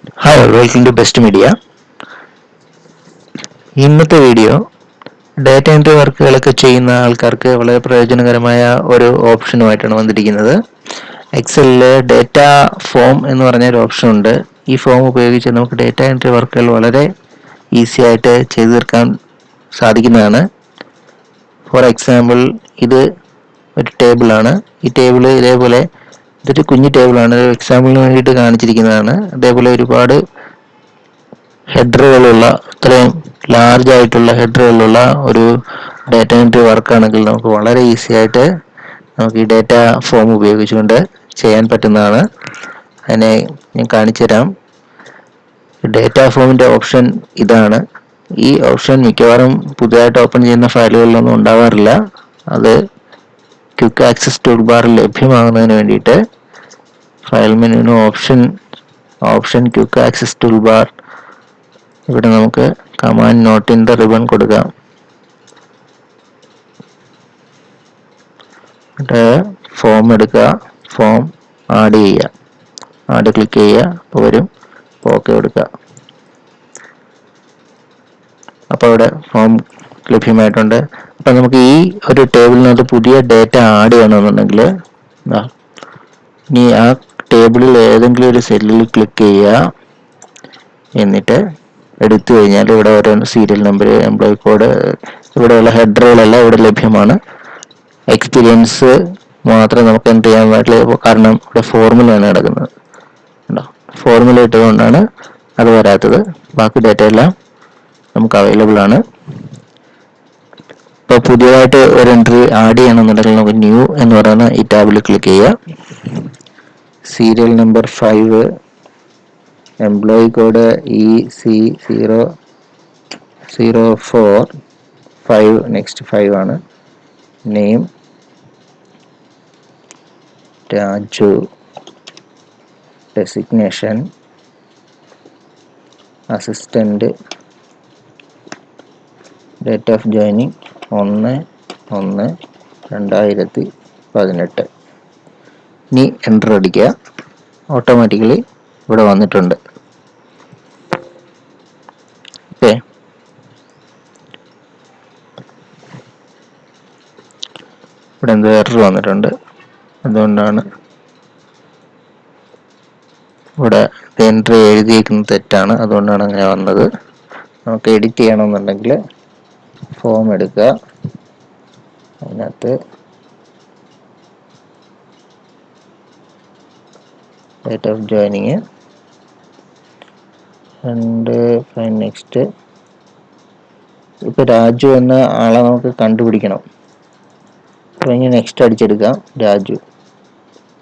Hi, welcome to Best Media. ഇന്നത്തെ video data entry വർക്കുകളൊക്കെ ചെയ്യുന്ന ആൾക്കാർക്ക് വളരെ പ്രയോജനകരമായ ഒരു ഓപ്ഷനുമായിട്ടാണ് വന്നിരിക്കുന്നത്. എക്സലിൽ ഡാറ്റ ഫോം എന്ന് പറഞ്ഞ ഒരു ഓപ്ഷൻ ഉണ്ട്. ഈ ഫോം ഉപയോഗിച്ച് നമുക്ക് ഡാറ്റ എൻട്രി വർക്കുകൾ വളരെ ഈസി ആയിട്ട് ചെയ്തു തീർക്കാൻ സാധിക്കുന്നതാണ്. ഫോർ എക്സാമ്പിൾ, ഇത് ഒരു ടേബിളാണ്. ഈ ടേബിൾ ഇതേപോലെ ഇതൊരു കുഞ്ഞു ടേബിളാണ്, എക്സാമ്പിളിന് വേണ്ടിയിട്ട് കാണിച്ചിരിക്കുന്നതാണ്. അതേപോലെ ഒരുപാട് ഹെഡറുകളുള്ള, ഇത്രയും ലാർജ് ആയിട്ടുള്ള ഹെഡറുകളുള്ള ഒരു ഡാറ്റ എൻട്രി വർക്കാണെങ്കിൽ നമുക്ക് വളരെ ഈസി ആയിട്ട് നമുക്ക് ഈ ഡാറ്റ ഫോം ഉപയോഗിച്ചുകൊണ്ട് ചെയ്യാൻ പറ്റുന്നതാണ്. അതിനെ ഞാൻ കാണിച്ചു തരാം. ഡാറ്റ ഫോമിൻ്റെ ഓപ്ഷൻ ഇതാണ്. ഈ ഓപ്ഷൻ മിക്കവാറും പുതിയതായിട്ട് ഓപ്പൺ ചെയ്യുന്ന ഫയലുകളിലൊന്നും ഉണ്ടാവാറില്ല. അത് ക്വിക്ക് ആക്സസ് ടൂൾ ബാറിൽ ലഭ്യമാകുന്നതിന് വേണ്ടിയിട്ട് ഫയൽ മെനുവിന് option quick access tool bar, ഇവിടെ നമുക്ക് command not in the ribbon കൊടുക്കാം. ഫോം എടുക്കുക, ഫോം ആഡ് ചെയ്യുക, ആഡ് ക്ലിക്ക് ചെയ്യുക, അപ്പോൾ വരും. ഓക്കെ കൊടുക്കുക. അപ്പോൾ ഇവിടെ ഫോം ലഭ്യമായിട്ടുണ്ട്. അപ്പം നമുക്ക് ഈ ഒരു ടേബിളിനകത്ത് പുതിയ ഡേറ്റ ആഡ് ചെയ്യണമെന്നുണ്ടെങ്കിൽ ഇനി ആ ടേബിളിൽ ഏതെങ്കിലും ഒരു സെല്ലിൽ ക്ലിക്ക് ചെയ്യുക. എന്നിട്ട് എടുത്തു കഴിഞ്ഞാൽ ഇവിടെ ഓരോ സീരിയൽ നമ്പർ, എംപ്ലോയി കോഡ്, ഇവിടെയുള്ള ഹെഡറുകളെല്ലാം ഇവിടെ ലഭ്യമാണ്. എക്സ്പീരിയൻസ് മാത്രം നമുക്ക് എന്ത് ചെയ്യാൻ പറ്റില്ല, കാരണം ഇവിടെ ഫോർമുലയാണ് കിടക്കുന്നത്. ഫോർമുല ഇട്ടുകൊണ്ടാണ് അത് വരാത്തത്. ബാക്കി ഡേറ്റ എല്ലാം നമുക്ക് അവൈലബിൾ ആണ്. ഇപ്പോൾ പുതിയതായിട്ട് ഒരു എൻട്രി ആഡ് ചെയ്യണമെന്നുണ്ടെങ്കിൽ നമുക്ക് ന്യൂ എന്ന് പറയുന്ന ഈ ടാബിൽ ക്ലിക്ക് ചെയ്യുക. Serial number 5, employee code EC004, next 5 ആണ്. Name Raju, designation assistant, date of joining 1/1/2018. ഇനി എൻ്റർ അടിക്കുക. ഓട്ടോമാറ്റിക്കലി ഇവിടെ വന്നിട്ടുണ്ട്. ഓക്കെ, ഇവിടെ എന്തോ എറർ വന്നിട്ടുണ്ട്. അതുകൊണ്ടാണ് ഇവിടെ എൻട്രി എഴുതിയിരിക്കുന്നത് തെറ്റാണ്, അതുകൊണ്ടാണ് അങ്ങനെ വന്നത്. നമുക്ക് എഡിറ്റ് ചെയ്യണമെന്നുണ്ടെങ്കിൽ ഫോം എടുക്കുക, അതിനകത്ത് date of joining and fine next. ഇപ്പോൾ രാജു എന്ന ആളെ നമുക്ക് കണ്ടുപിടിക്കണം. അപ്പോൾ ഇനി നെക്സ്റ്റ് അടിച്ചെടുക്കാം, രാജു.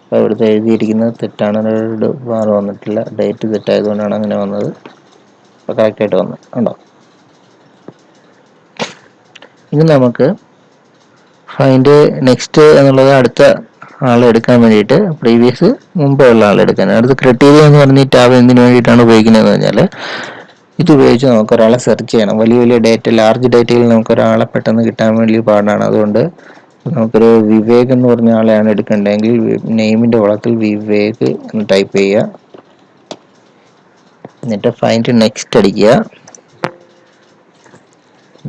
അപ്പോൾ ഇവിടുത്തെ എഴുതിയിരിക്കുന്നത് തെറ്റാണ്, റെഡ് ബാർ വന്നിട്ടില്ല, ഡേറ്റ് തെറ്റായതുകൊണ്ടാണ് അങ്ങനെ വന്നത്. അപ്പോൾ കറക്റ്റായിട്ട് വന്നു ഉണ്ടോ. ഇനി നമുക്ക് ഫൈൻഡ് നെക്സ്റ്റ് എന്നുള്ളത് അടുത്ത ആളെ എടുക്കാൻ വേണ്ടിയിട്ട്, പ്രീവിയസ് മുമ്പേ ഉള്ള ആളെ എടുക്കാൻ. അടുത്ത ക്രൈറ്റീരിയ എന്ന് പറഞ്ഞ ഈ ടാബ് എന്തിനു വേണ്ടിയിട്ടാണ് ഉപയോഗിക്കുന്നതെന്ന് പറഞ്ഞാൽ, ഇത് ഉപയോഗിച്ച് നമുക്ക് ഒരാളെ സെർച്ച് ചെയ്യണം. വലിയ വലിയ ഡേറ്റ, ലാർജ് ഡേറ്റയിൽ നമുക്ക് ഒരാളെ പെട്ടെന്ന് കിട്ടാൻ വേണ്ടി പാടാണ്. അതുകൊണ്ട് നമുക്കൊരു വിവേക് എന്ന് പറഞ്ഞ ആളെയാണ് എടുക്കേണ്ടതെങ്കിൽ നെയിമിൻ്റെ വളത്തിൽ വിവേക് എന്ന് ടൈപ്പ് ചെയ്യുക. എന്നിട്ട് ഫൈൻഡ് നെക്സ്റ്റ് അടിക്കുക.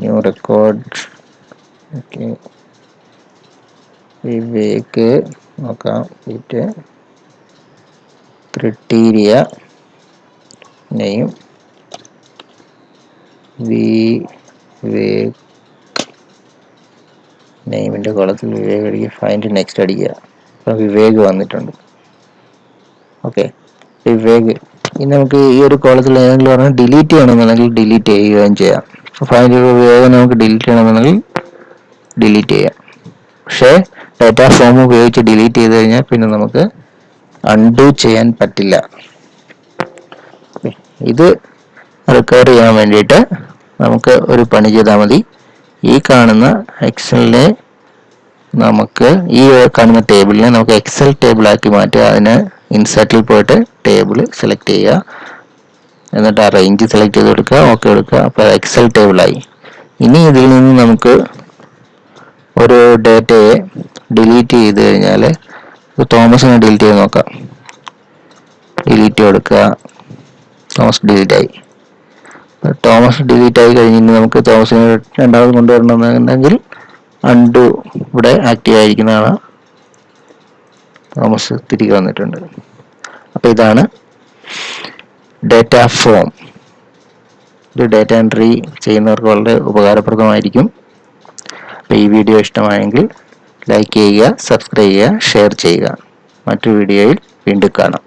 New record. ഓക്കെ, വിവേക് നോക്കാം. ക്രൈറ്റീരിയ നെയിം വിവേക്, നെയിമിൻ്റെ കോളത്തിൽ വിവേക് അടിക്കുക. ഫൈൻഡ് നെക്സ്റ്റ് അടിക്കുക. അപ്പോൾ വിവേക് വന്നിട്ടുണ്ട്. ഓക്കെ, വിവേക്. ഇനി നമുക്ക് ഈ ഒരു കോളത്തിൽ ഏതെങ്കിലും പറഞ്ഞാൽ ഡിലീറ്റ് ചെയ്യണമെന്നുണ്ടെങ്കിൽ ഡിലീറ്റ് ചെയ്യുകയും ചെയ്യാം. ഫൈൻഡ് വിവേക് നമുക്ക് ഡിലീറ്റ് ചെയ്യണമെന്നുണ്ടെങ്കിൽ ഡിലീറ്റ് ചെയ്യാം. പക്ഷേ ഡാറ്റ ഫോം ഉപയോഗിച്ച് ഡിലീറ്റ് ചെയ്ത് കഴിഞ്ഞാൽ പിന്നെ നമുക്ക് അൺഡു ചെയ്യാൻ പറ്റില്ല. ഇത് റിക്കവർ ചെയ്യാൻ വേണ്ടിയിട്ട് നമുക്ക് ഒരു പണി ചെയ്താൽ മതി. ഈ കാണുന്ന എക്സലിനെ നമുക്ക്, ഈ കാണുന്ന ടേബിളിനെ നമുക്ക് എക്സൽ ടേബിളാക്കി മാറ്റുക. അതിന് ഇൻസർട്ടിൽ പോയിട്ട് ടേബിൾ സെലക്ട് ചെയ്യുക, എന്നിട്ട് ആ റേഞ്ച് സെലക്ട് ചെയ്ത് കൊടുക്കുക, ഓക്കെ കൊടുക്കുക. അപ്പോൾ എക്സൽ ടേബിളായി. ഇനി ഇതിൽ നിന്ന് നമുക്ക് ഒരു ഡേറ്റയെ ഡിലീറ്റ് ചെയ്ത് കഴിഞ്ഞാൽ, തോമസിനെ ഡിലീറ്റ് ചെയ്ത് നോക്കാം. ഡിലീറ്റ് കൊടുക്കുക. തോമസ് ഡിലീറ്റ് ആയി. തോമസ് ഡിലീറ്റ് ആയി കഴിഞ്ഞ് നമുക്ക് തോമസിനെ രണ്ടാമത് കൊണ്ടുവരണമെന്നുണ്ടെങ്കിൽ അൺഡു ഇവിടെ ആക്റ്റീവ് ആയിരിക്കുന്നതാണ്. തോമസ് തിരികെ വന്നിട്ടുണ്ട്. അപ്പോൾ ഇതാണ് ഡേറ്റ ഫോം. ഇത് ഡേറ്റ എൻട്രി ചെയ്യുന്നവർക്ക് വളരെ ഉപകാരപ്രദമായിരിക്കും. അപ്പോൾ ഈ വീഡിയോ ഇഷ്ടമായെങ്കിൽ ലൈക്ക് ചെയ്യുക, സബ്സ്ക്രൈബ് ചെയ്യുക, ഷെയർ ചെയ്യുക. മറ്റൊരു വീഡിയോയിൽ വീണ്ടും കാണാം.